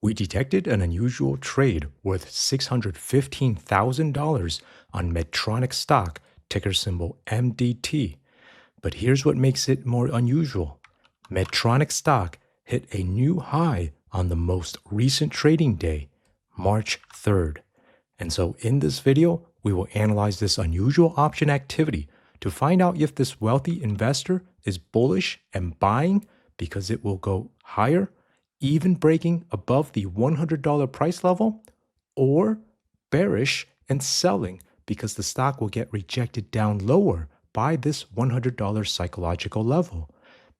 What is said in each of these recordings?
We detected an unusual trade worth $615,000 on Medtronic stock, ticker symbol MDT. But here's what makes it more unusual. Medtronic stock hit a new high on the most recent trading day, March 3rd. And so in this video, we will analyze this unusual option activity to find out if this wealthy investor is bullish and buying because it will go higher, even breaking above the $100 price level, or bearish and selling because the stock will get rejected down lower by this $100 psychological level.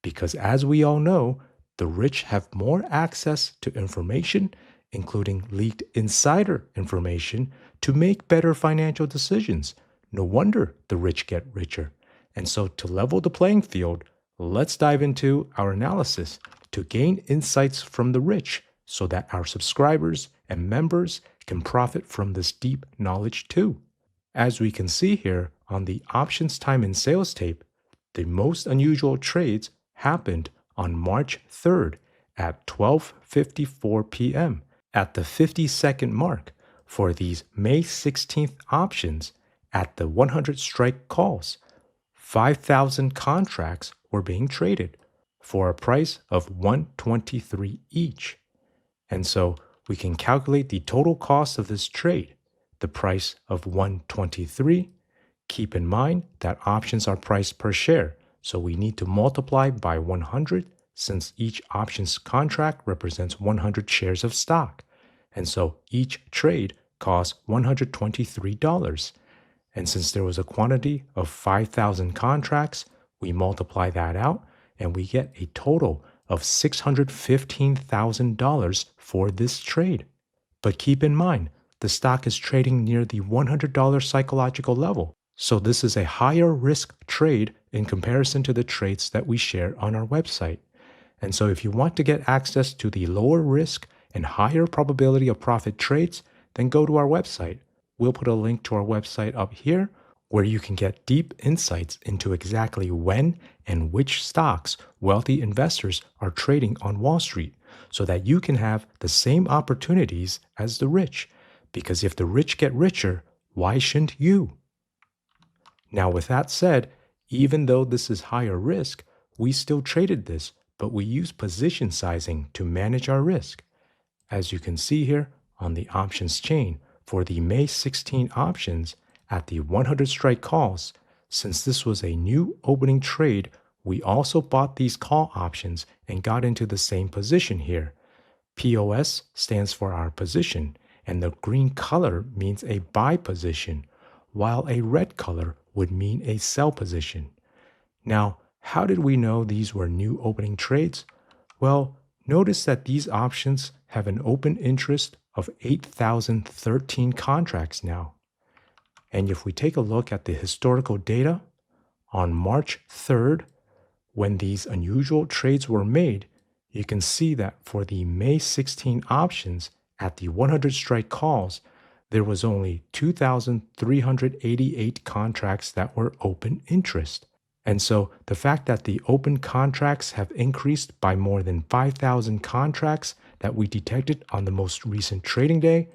Because as we all know, the rich have more access to information, including leaked insider information, to make better financial decisions. No wonder the rich get richer. And so to level the playing field, let's dive into our analysis to gain insights from the rich so that our subscribers and members can profit from this deep knowledge too. As we can see here on the options time and sales tape, the most unusual trades happened on March 3rd at 12:54 p.m. at the 50-second mark for these May 16th options at the 100 strike calls. 5,000 contracts were being traded for a price of $123 each. And so we can calculate the total cost of this trade, the price of $123. Keep in mind that options are priced per share, so we need to multiply by 100 since each options contract represents 100 shares of stock. And so each trade costs $123. And since there was a quantity of 5,000 contracts, we multiply that out and we get a total of $615,000 for this trade. But keep in mind, the stock is trading near the $100 psychological level. So this is a higher risk trade in comparison to the trades that we share on our website. And so if you want to get access to the lower risk and higher probability of profit trades, then go to our website. We'll put a link to our website up here where you can get deep insights into exactly when and which stocks wealthy investors are trading on Wall Street so that you can have the same opportunities as the rich. Because if the rich get richer, why shouldn't you? Now, with that said, even though this is higher risk, we still traded this, but we use position sizing to manage our risk. As you can see here on the options chain for the May 16 options at the 100 strike calls, since this was a new opening trade, we also bought these call options and got into the same position here. POS stands for our position, and the green color means a buy position, while a red color would mean a sell position. Now, how did we know these were new opening trades? Well, notice that these options have an open interest of 8,013 contracts now. And if we take a look at the historical data, on March 3rd, when these unusual trades were made, you can see that for the May 16 options at the 100 strike calls, there was only 2,388 contracts that were open interest. And so the fact that the open contracts have increased by more than 5,000 contracts that we detected on the most recent trading day,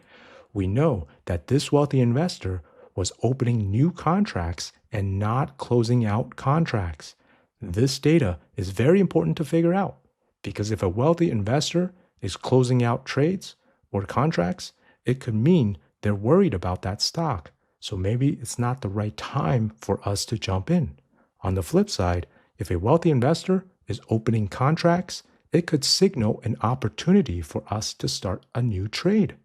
we know that this wealthy investor was opening new contracts and not closing out contracts. This data is very important to figure out because if a wealthy investor is closing out trades or contracts, it could mean they're worried about that stock. So maybe it's not the right time for us to jump in. On the flip side, if a wealthy investor is opening contracts, it could signal an opportunity for us to start a new trade.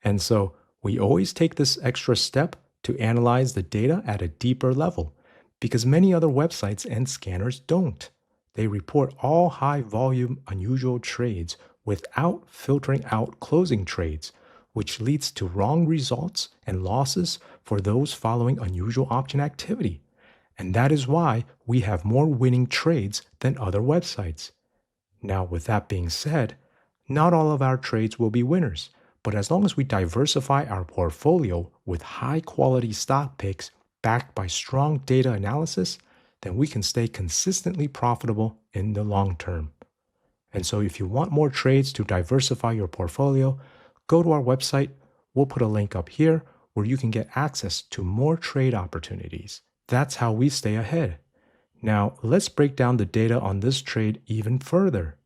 And so we always take this extra step to analyze the data at a deeper level because many other websites and scanners don't. They report all high volume unusual trades without filtering out closing trades, which leads to wrong results and losses for those following unusual option activity. And that is why we have more winning trades than other websites. Now, with that being said, not all of our trades will be winners, but as long as we diversify our portfolio with high quality stock picks backed by strong data analysis, then we can stay consistently profitable in the long term. And so if you want more trades to diversify your portfolio, go to our website. We'll put a link up here where you can get access to more trade opportunities. That's how we stay ahead. Now, let's break down the data on this trade even further.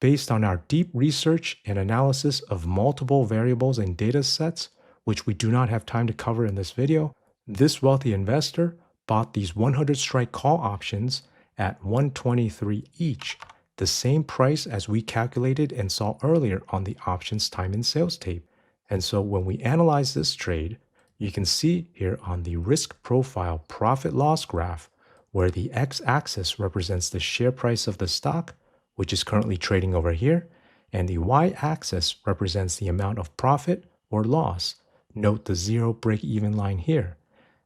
Based on our deep research and analysis of multiple variables and data sets, which we do not have time to cover in this video, this wealthy investor bought these 100 strike call options at 123 each, the same price as we calculated and saw earlier on the options time and sales tape. And so when we analyze this trade, you can see here on the risk profile profit loss graph, where the x-axis represents the share price of the stock, which is currently trading over here, and the y-axis represents the amount of profit or loss. Note the zero break-even line here.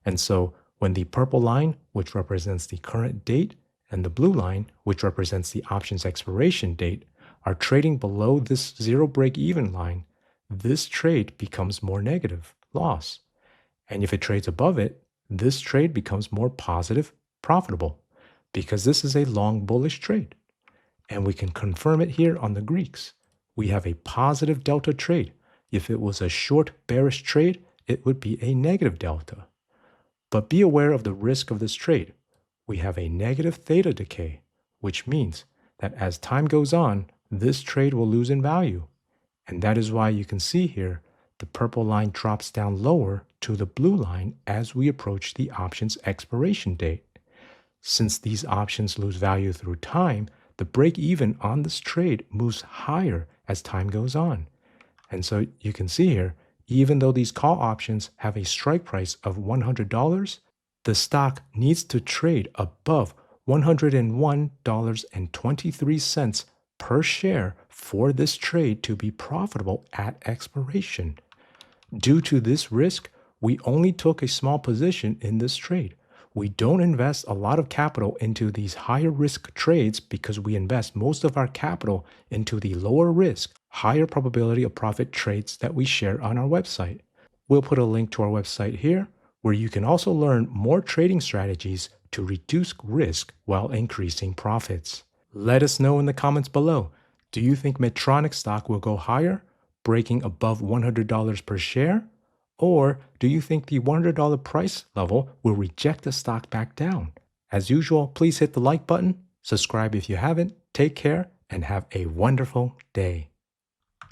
And so when the purple line, which represents the current date, and the blue line, which represents the option's expiration date, are trading below this zero break-even line, this trade becomes more negative, loss. And if it trades above it, this trade becomes more positive, profitable, because this is a long bullish trade. And we can confirm it here on the Greeks. We have a positive delta trade. If it was a short bearish trade, it would be a negative delta. But be aware of the risk of this trade. We have a negative theta decay, which means that as time goes on, this trade will lose in value. And that is why you can see here, the purple line drops down lower to the blue line as we approach the option's expiration date. Since these options lose value through time, the break-even on this trade moves higher as time goes on. And so you can see here, even though these call options have a strike price of $100, the stock needs to trade above $101.23 per share for this trade to be profitable at expiration. Due to this risk, we only took a small position in this trade. We don't invest a lot of capital into these higher risk trades because we invest most of our capital into the lower risk, higher probability of profit trades that we share on our website. We'll put a link to our website here where you can also learn more trading strategies to reduce risk while increasing profits. Let us know in the comments below. Do you think Medtronic stock will go higher, breaking above $100 per share? Or do you think the $100 price level will reject the stock back down? As usual, please hit the like button, subscribe if you haven't, take care, and have a wonderful day.